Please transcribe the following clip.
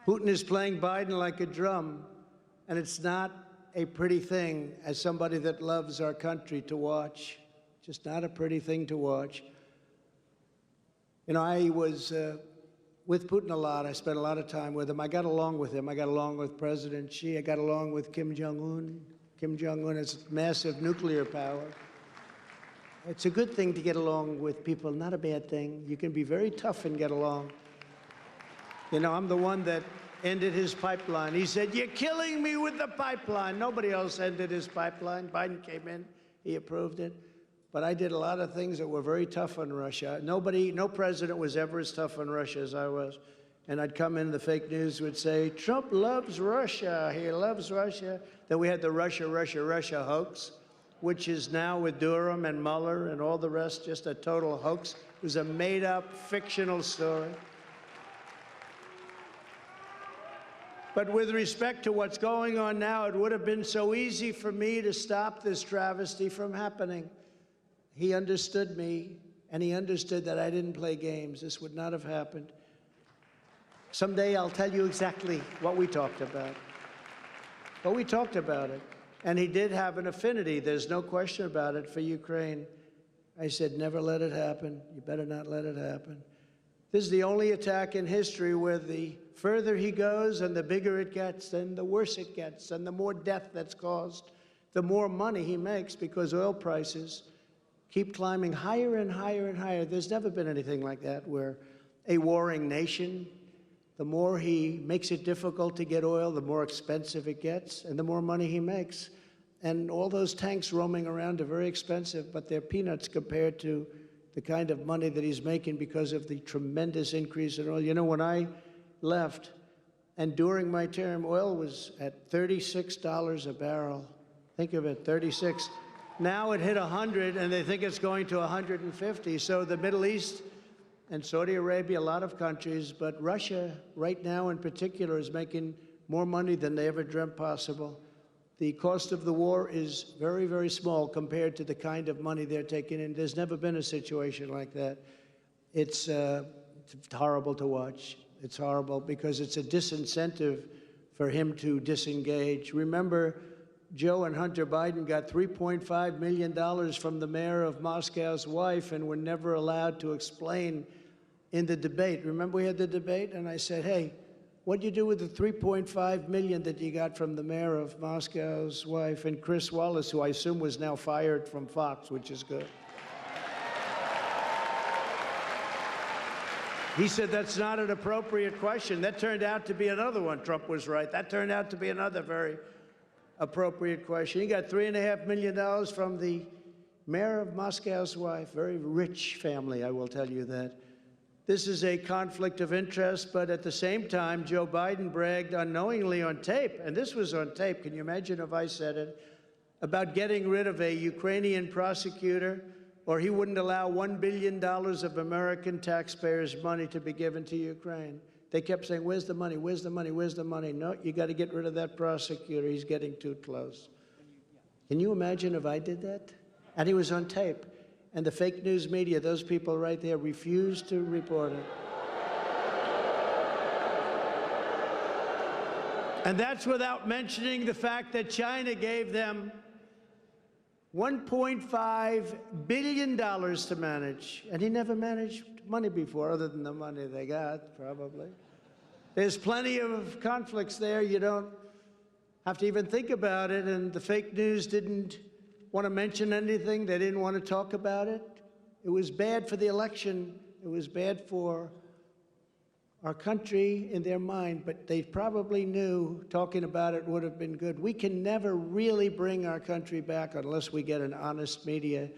Putin is playing Biden like a drum, and it's not a pretty thing as somebody that loves our country to watch. Just not a pretty thing to watch. You know, I was with Putin a lot. I spent a lot of time with him. I got along with him. I got along with President Xi. I got along with Kim Jong-un. Kim Jong-un has massive nuclear power. It's a good thing to get along with people, not a bad thing. You can be very tough and get along. You know, I'm the one that ended his pipeline. He said, "You're killing me with the pipeline." Nobody else ended his pipeline. Biden came in, he approved it. But I did a lot of things that were very tough on Russia. No president was ever as tough on Russia as I was. And I'd come in, the fake news would say, "Trump loves Russia, he loves Russia." Then we had the Russia hoax, which is now with Durham and Mueller and all the rest, just a total hoax. It was a made-up, fictional story. But with respect to what's going on now, it would have been so easy for me to stop this travesty from happening. He understood me, and he understood that I didn't play games. This would not have happened. Someday I'll tell you exactly what we talked about. But we talked about it. And he did have an affinity, there's no question about it, for Ukraine. I said, never let it happen. You better not let it happen. This is the only attack in history where the further he goes and the bigger it gets, and the worse it gets, and the more death that's caused, the more money he makes, because oil prices keep climbing higher and higher and higher. There's never been anything like that, where a warring nation, the more he makes it difficult to get oil, the more expensive it gets, and the more money he makes. And all those tanks roaming around are very expensive, but they're peanuts compared to the kind of money that he's making because of the tremendous increase in oil. You know, when I left, and during my term, oil was at $36 a barrel. Think of it, 36. Now it hit 100, and they think it's going to 150. So the Middle East and Saudi Arabia, a lot of countries, but Russia right now in particular is making more money than they ever dreamt possible. The cost of the war is very, very small compared to the kind of money they're taking in. There's never been a situation like that. It's horrible to watch. It's horrible because it's a disincentive for him to disengage. Remember, Joe and Hunter Biden got $3.5 million from the mayor of Moscow's wife and were never allowed to explain in the debate. Remember we had the debate? And I said, hey, what'd you do with the $3.5 million that you got from the mayor of Moscow's wife? And Chris Wallace, who I assume was now fired from Fox, which is good. He said that's not an appropriate question. That turned out to be another one. Trump was right. That turned out to be another very appropriate question. He got $3.5 million from the mayor of Moscow's wife. Very rich family, I will tell you that. This is a conflict of interest, but at the same time, Joe Biden bragged unknowingly on tape, and this was on tape, can you imagine if I said it, about getting rid of a Ukrainian prosecutor, or he wouldn't allow $1 billion of American taxpayers' money to be given to Ukraine. They kept saying, where's the money, where's the money, where's the money? No, you got to get rid of that prosecutor. He's getting too close. Can you imagine if I did that? And he was on tape. And the fake news media, those people right there, refused to report it. And that's without mentioning the fact that China gave them $1.5 billion to manage. And he never managed money before, other than the money they got, probably. There's plenty of conflicts there. You don't have to even think about it. And the fake news didn't want to mention anything. They didn't want to talk about it. It was bad for the election. It was bad for our country in their mind, but they probably knew talking about it would have been good. We can never really bring our country back unless we get an honest media